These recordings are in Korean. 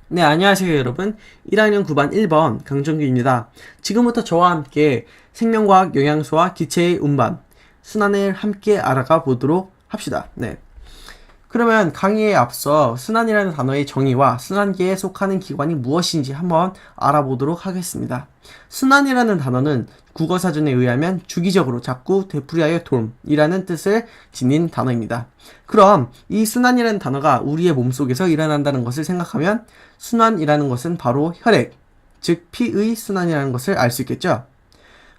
네, 안녕하세요, 여러분. 1학년 9반 1번 강정규입니다. 지금부터 저와 함께 생명과학 영양소와 기체의 운반, 순환을 함께 알아가 보도록 합시다. 네. 그러면 강의에 앞서 순환이라는 단어의 정의와 순환계에 속하는 기관이 무엇인지 한번 알아보도록 하겠습니다. 순환이라는 단어는 국어사전에 의하면 주기적으로 자꾸 되풀이하여 돌이라는 뜻을 지닌 단어입니다. 그럼 이 순환이라는 단어가 우리의 몸속에서 일어난다는 것을 생각하면 순환이라는 것은 바로 혈액, 즉 피의 순환이라는 것을 알 수 있겠죠?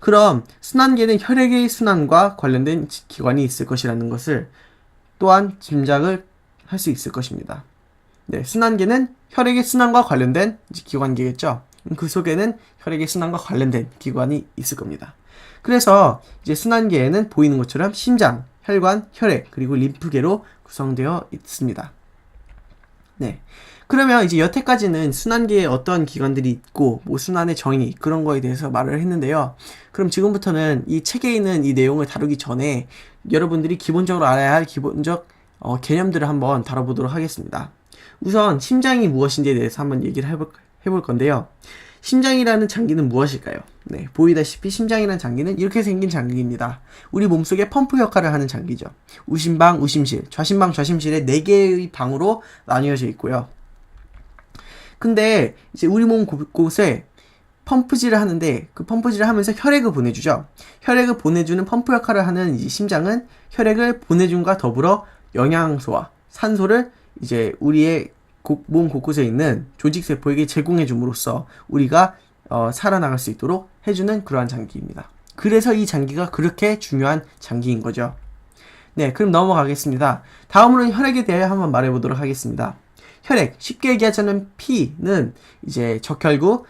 그럼 순환계는 혈액의 순환과 관련된 기관이 있을 것이라는 것을 또한 짐작을 할 수 있을 것입니다. 네, 순환계는 혈액의 순환과 관련된 기관계겠죠. 그 속에는 혈액의 순환과 관련된 기관이 있을 겁니다. 그래서 이제 순환계에는 보이는 것처럼 심장, 혈관, 혈액, 그리고 림프계로 구성되어 있습니다. 네. 그러면 이제 여태까지는 순환계에 어떤 기관들이 있고, 뭐 순환의 정의, 그런 거에 대해서 말을 했는데요. 그럼 지금부터는 이 책에 있는 이 내용을 다루기 전에 여러분들이 기본적으로 알아야 할 기본적 개념들을 한번 다뤄보도록 하겠습니다. 우선 심장이 무엇인지에 대해서 한번 얘기를 해볼 건데요. 심장이라는 장기는 무엇일까요? 네, 보이다시피 심장이라는 장기는 이렇게 생긴 장기입니다. 우리 몸속에 펌프 역할을 하는 장기죠. 우심방, 우심실, 좌심방, 좌심실에 4개의 방으로 나뉘어져 있고요. 근데 이제 우리 몸 곳곳에 펌프질을 하는데 그 펌프질을 하면서 혈액을 보내주죠. 혈액을 보내주는 펌프 역할을 하는 이 심장은 혈액을 보내줌과 더불어 영양소와 산소를 이제 우리의 몸 곳곳에 있는 조직세포에게 제공해 줌으로써 우리가 살아나갈 수 있도록 해주는 그러한 장기입니다. 그래서 이 장기가 그렇게 중요한 장기인 거죠. 네, 그럼 넘어가겠습니다. 다음으로는 혈액에 대해 한번 말해보도록 하겠습니다. 혈액, 쉽게 얘기하자면 피는 이제 적혈구,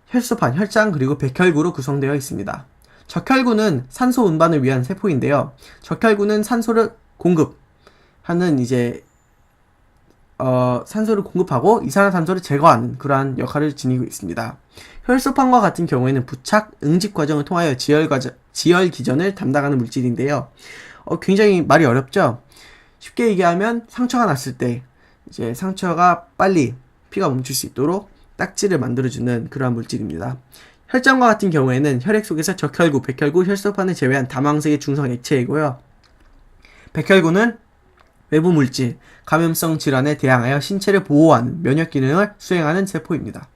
혈소판, 혈장, 그리고 백혈구로 구성되어 있습니다. 적혈구는 산소 운반을 위한 세포인데요. 적혈구는 산소를 공급하는 이제 산소를 공급하고 이산화탄소를 제거하는 그러한 역할을 지니고 있습니다. 혈소판과 같은 경우에는 부착, 응집 과정을 통하여 지혈 기전을 담당하는 물질인데요. 굉장히 말이 어렵죠? 쉽게 얘기하면 상처가 났을 때 이제 상처가 빨리 피가 멈출 수 있도록 딱지를 만들어주는 그러한 물질입니다. 혈장과 같은 경우에는 혈액 속에서 적혈구, 백혈구, 혈소판을 제외한 다망색의 중성 액체이고요. 백혈구는 외부 물질, 감염성 질환에 대항하여 신체를 보호하는 면역 기능을 수행하는 세포입니다.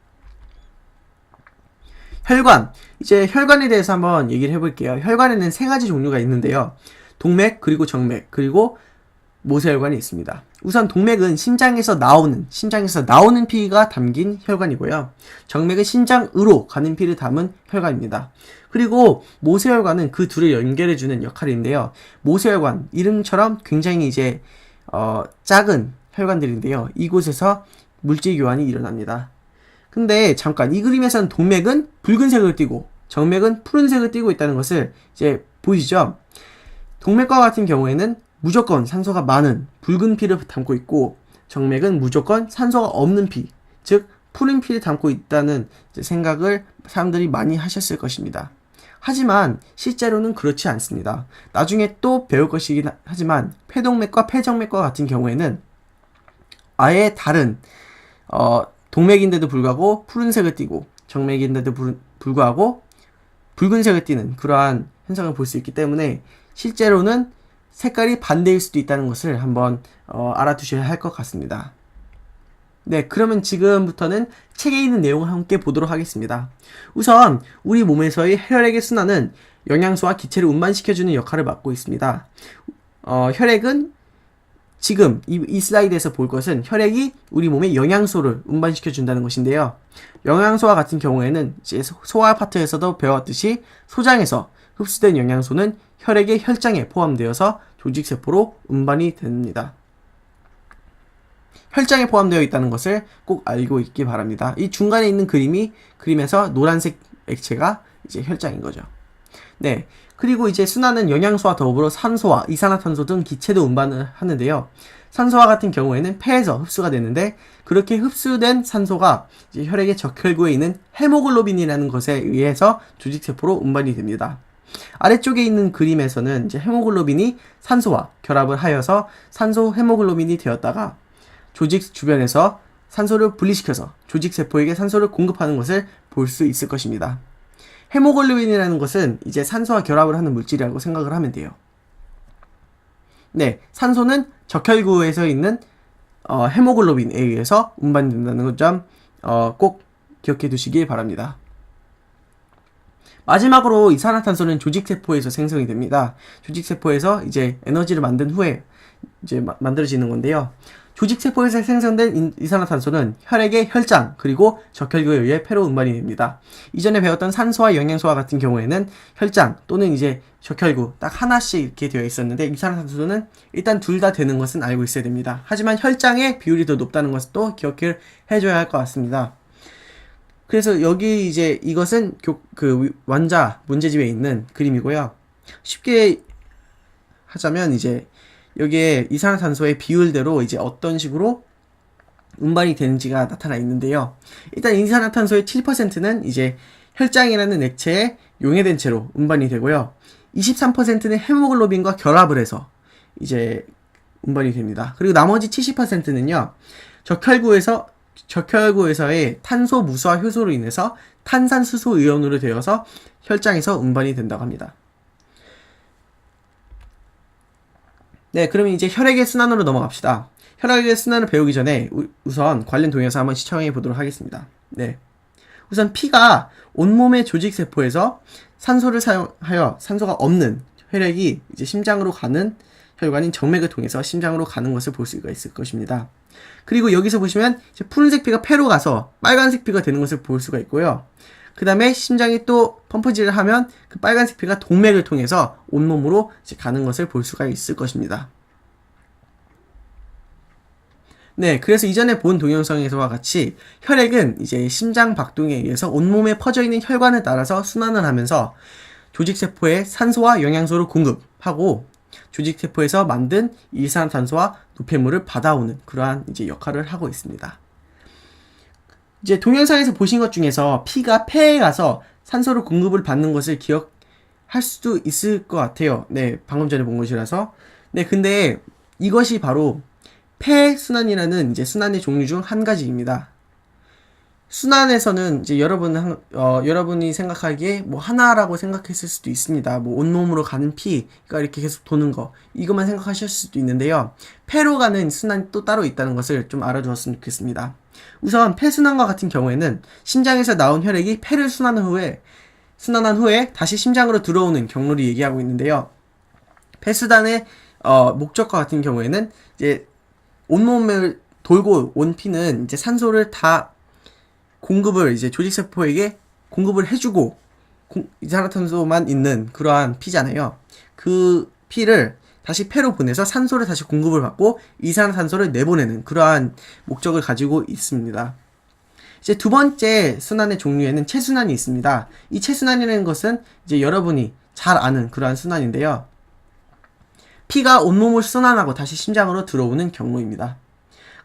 혈관, 이제 혈관에 대해서 한번 얘기를 해볼게요. 혈관에는 3가지 종류가 있는데요. 동맥, 그리고 정맥, 그리고 모세혈관이 있습니다. 우선 동맥은 심장에서 나오는 피가 담긴 혈관이고요. 정맥은 심장으로 가는 피를 담은 혈관입니다. 그리고 모세혈관은 그 둘을 연결해주는 역할인데요. 모세혈관, 이름처럼 굉장히 이제 작은 혈관들인데요. 이곳에서 물질 교환이 일어납니다. 근데 잠깐 이 그림에서는 동맥은 붉은색을 띠고 정맥은 푸른색을 띠고 있다는 것을 이제 보이시죠? 동맥과 같은 경우에는 무조건 산소가 많은 붉은 피를 담고 있고 정맥은 무조건 산소가 없는 피, 즉 푸른 피를 담고 있다는 생각을 사람들이 많이 하셨을 것입니다. 하지만 실제로는 그렇지 않습니다. 나중에 또 배울 것이긴 하지만 폐동맥과 폐정맥과 같은 경우에는 아예 다른 동맥인데도 불구하고 푸른색을 띠고 정맥인데도 불구하고 붉은색을 띠는 그러한 현상을 볼 수 있기 때문에 실제로는 색깔이 반대일 수도 있다는 것을 한번 알아두셔야 할 것 같습니다. 네, 그러면 지금부터는 책에 있는 내용을 함께 보도록 하겠습니다. 우선 우리 몸에서의 혈액의 순환은 영양소와 기체를 운반시켜주는 역할을 맡고 있습니다. 혈액은 지금 이 슬라이드에서 볼 것은 혈액이 우리 몸에 영양소를 운반시켜준다는 것인데요. 영양소와 같은 경우에는 이제 소화 파트에서도 배웠듯이 소장에서 흡수된 영양소는 혈액의 혈장에 포함되어서 조직세포로 운반이 됩니다. 혈장에 포함되어 있다는 것을 꼭 알고 있기 바랍니다. 이 중간에 있는 그림에서 노란색 액체가 이제 혈장인 거죠. 네. 그리고 이제 순환은 영양소와 더불어 산소와 이산화탄소 등 기체도 운반을 하는데요. 산소와 같은 경우에는 폐에서 흡수가 되는데 그렇게 흡수된 산소가 이제 혈액의 적혈구에 있는 헤모글로빈이라는 것에 의해서 조직세포로 운반이 됩니다. 아래쪽에 있는 그림에서는 이제 헤모글로빈이 산소와 결합을 하여서 산소 헤모글로빈이 되었다가 조직 주변에서 산소를 분리시켜서 조직세포에게 산소를 공급하는 것을 볼 수 있을 것입니다. 헤모글로빈이라는 것은 이제 산소와 결합을 하는 물질이라고 생각을 하면 돼요. 네, 산소는 적혈구에서 있는 헤모글로빈에 의해서 운반이 된다는 점 꼭 기억해 두시기 바랍니다. 마지막으로 이산화탄소는 조직세포에서 생성이 됩니다. 조직세포에서 이제 에너지를 만든 후에 이제 만들어지는 건데요. 조직세포에서 생성된 이산화탄소는 혈액의 혈장 그리고 적혈구에 의해 폐로 운반이 됩니다. 이전에 배웠던 산소와 영양소와 같은 경우에는 혈장 또는 이제 적혈구 딱 하나씩 이렇게 되어 있었는데 이산화탄소는 일단 둘 다 되는 것은 알고 있어야 됩니다. 하지만 혈장의 비율이 더 높다는 것도 기억을 해줘야 할 것 같습니다. 그래서 여기 이제 이것은 그 원자 문제집에 있는 그림이고요. 쉽게 하자면 이제 여기에 이산화탄소의 비율대로 이제 어떤 식으로 운반이 되는지가 나타나 있는데요. 일단 이산화탄소의 7%는 이제 혈장이라는 액체에 용해된 채로 운반이 되고요. 23%는 헤모글로빈과 결합을 해서 이제 운반이 됩니다. 그리고 나머지 70%는요. 적혈구에서의 탄소 무수화 효소로 인해서 탄산수소 이온으로 되어서 혈장에서 운반이 된다고 합니다. 네, 그러면 이제 혈액의 순환으로 넘어갑시다. 혈액의 순환을 배우기 전에 우선 관련 동영상 한번 시청해 보도록 하겠습니다. 네, 우선 피가 온몸의 조직세포에서 산소를 사용하여 산소가 없는 혈액이 이제 심장으로 가는 혈관인 정맥을 통해서 심장으로 가는 것을 볼 수가 있을 것입니다. 그리고 여기서 보시면 이제 푸른색 피가 폐로 가서 빨간색 피가 되는 것을 볼 수가 있고요. 그 다음에 심장이 또 펌프질을 하면 그 빨간색 피가 동맥을 통해서 온몸으로 이제 가는 것을 볼 수가 있을 것입니다. 네, 그래서 이전에 본 동영상에서와 같이 혈액은 이제 심장 박동에 의해서 온몸에 퍼져 있는 혈관을 따라서 순환을 하면서 조직세포에 산소와 영양소를 공급하고 조직세포에서 만든 이산화탄소와 노폐물을 받아오는 그러한 이제 역할을 하고 있습니다. 이제 동영상에서 보신 것 중에서 피가 폐에 가서 산소를 공급을 받는 것을 기억할 수도 있을 것 같아요. 네, 방금 전에 본 것이라서. 네, 근데 이것이 바로 폐순환이라는 이제 순환의 종류 중 한 가지입니다. 순환에서는 이제 여러분이 생각하기에 뭐 하나라고 생각했을 수도 있습니다. 뭐 온몸으로 가는 피가 이렇게 계속 도는 거 이것만 생각하실 수도 있는데요. 폐로 가는 순환이 또 따로 있다는 것을 좀 알아두었으면 좋겠습니다. 우선 폐순환과 같은 경우에는 심장에서 나온 혈액이 폐를 순환한 후에 다시 심장으로 들어오는 경로를 얘기하고 있는데요. 폐순환의 목적과 같은 경우에는 이제 온몸을 돌고 온 피는 이제 산소를 다 공급을 이제 조직세포에게 공급을 해주고 이산화탄소만 있는 그러한 피잖아요. 그 피를 다시 폐로 보내서 산소를 다시 공급을 받고 이산화탄소를 내보내는 그러한 목적을 가지고 있습니다. 이제 두 번째 순환의 종류에는 체순환이 있습니다. 이 체순환이라는 것은 이제 여러분이 잘 아는 그러한 순환인데요. 피가 온몸을 순환하고 다시 심장으로 들어오는 경로입니다.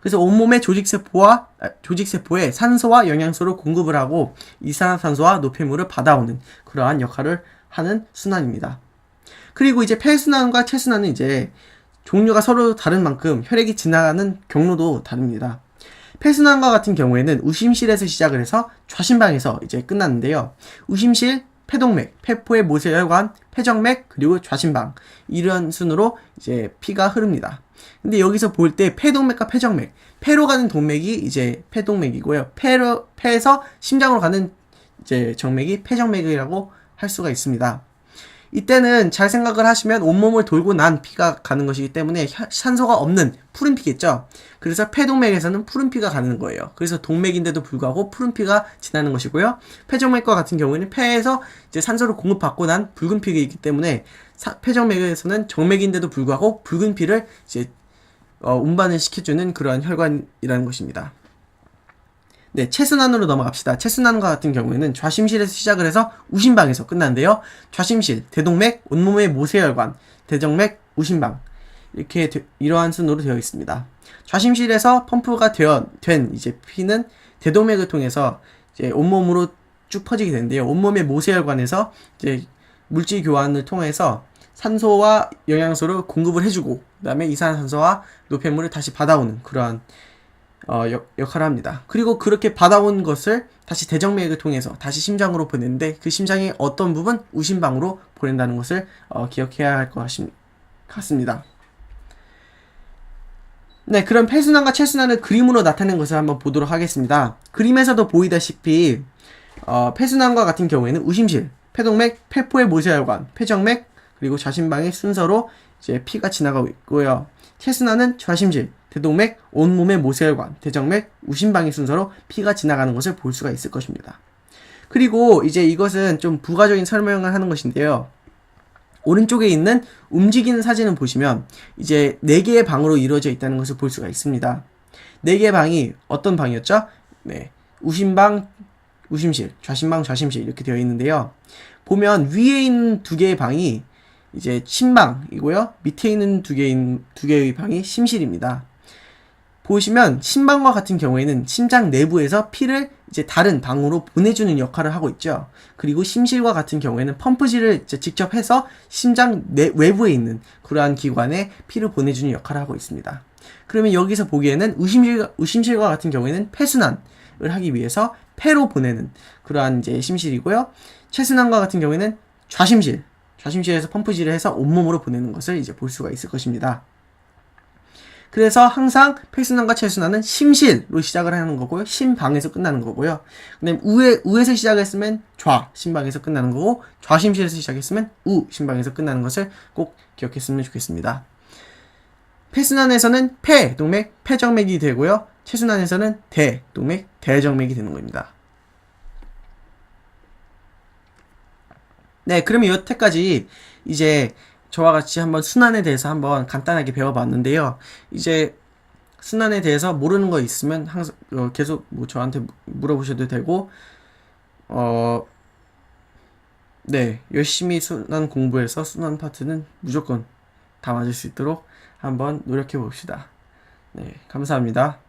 그래서 온몸의 조직세포에 산소와 영양소를 공급을 하고 이산화탄소와 노폐물을 받아오는 그러한 역할을 하는 순환입니다. 그리고 이제 폐순환과 체순환은 이제 종류가 서로 다른 만큼 혈액이 지나가는 경로도 다릅니다. 폐순환과 같은 경우에는 우심실에서 시작을 해서 좌심방에서 이제 끝났는데요. 우심실, 폐동맥, 폐포의 모세혈관, 폐정맥, 그리고 좌심방 이런 순으로 이제 피가 흐릅니다. 근데 여기서 볼 때 폐동맥과 폐정맥, 폐로 가는 동맥이 이제 폐동맥이고요. 폐에서 심장으로 가는 이제 정맥이 폐정맥이라고 할 수가 있습니다. 이때는 잘 생각을 하시면 온몸을 돌고 난 피가 가는 것이기 때문에 산소가 없는 푸른 피겠죠. 그래서 폐동맥에서는 푸른 피가 가는 거예요. 그래서 동맥인데도 불구하고 푸른 피가 지나는 것이고요. 폐정맥과 같은 경우에는 폐에서 이제 산소를 공급받고 난 붉은 피가 있기 때문에 폐정맥에서는 정맥인데도 불구하고 붉은 피를 이제 운반을 시켜주는 그러한 혈관이라는 것입니다. 네, 체순환으로 넘어갑시다. 체순환과 같은 경우에는 좌심실에서 시작을 해서 우심방에서 끝나는데요. 좌심실, 대동맥, 온몸의 모세혈관, 대정맥, 우심방 이렇게 이러한 순으로 되어 있습니다. 좌심실에서 펌프가 된 이제 피는 대동맥을 통해서 이제 온몸으로 쭉 퍼지게 되는데요. 온몸의 모세혈관에서 이제 물질 교환을 통해서 산소와 영양소를 공급을 해주고 그다음에 이산화탄소와 노폐물을 다시 받아오는 그러한 역할을 합니다. 그리고 그렇게 받아온 것을 다시 대정맥을 통해서 다시 심장으로 보내는데 그 심장의 어떤 부분 우심방으로 보낸다는 것을 기억해야 할 것 같습니다. 네, 그럼 폐순환과 체순환을 그림으로 나타낸 것을 한번 보도록 하겠습니다. 그림에서도 보이다시피 폐순환과 같은 경우에는 우심실, 폐동맥, 폐포의 모세혈관, 폐정맥, 그리고 좌심방의 순서로 이제 피가 지나가고 있고요. 체순환은 좌심실, 대동맥, 온몸의 모세혈관, 대정맥, 우심방의 순서로 피가 지나가는 것을 볼 수가 있을 것입니다. 그리고 이제 이것은 좀 부가적인 설명을 하는 것인데요. 오른쪽에 있는 움직이는 사진을 보시면 이제 4개의 방으로 이루어져 있다는 것을 볼 수가 있습니다. 4개의 방이 어떤 방이었죠? 네, 우심방, 우심실, 좌심방, 좌심실 이렇게 되어 있는데요. 보면 위에 있는 2개의 방이 이제 심방이고요. 밑에 있는 2개의 방이 심실입니다. 보시면 심방과 같은 경우에는 심장 내부에서 피를 이제 다른 방으로 보내주는 역할을 하고 있죠. 그리고 심실과 같은 경우에는 펌프질을 이제 직접 해서 심장 외부에 있는 그러한 기관에 피를 보내주는 역할을 하고 있습니다. 그러면 여기서 보기에는 우심실과 같은 경우에는 폐순환을 하기 위해서 폐로 보내는 그러한 이제 심실이고요. 체순환과 같은 경우에는 좌심실에서 펌프질을 해서 온몸으로 보내는 것을 이제 볼 수가 있을 것입니다. 그래서 항상 폐순환과 체순환은 심실로 시작을 하는 거고요. 심방에서 끝나는 거고요. 그다음에 우에서 시작했으면 심방에서 끝나는 거고, 좌심실에서 시작했으면 심방에서 끝나는 것을 꼭 기억했으면 좋겠습니다. 폐순환에서는 폐동맥, 폐정맥이 되고요. 체순환에서는 대동맥, 대정맥이 되는 겁니다. 네, 그러면 여태까지 이제 저와 같이 한번 순환에 대해서 한번 간단하게 배워봤는데요. 이제 순환에 대해서 모르는 거 있으면 항상 계속 뭐 저한테 물어보셔도 되고, 네, 열심히 순환 공부해서 순환 파트는 무조건 다 맞을 수 있도록 한번 노력해 봅시다. 네, 감사합니다.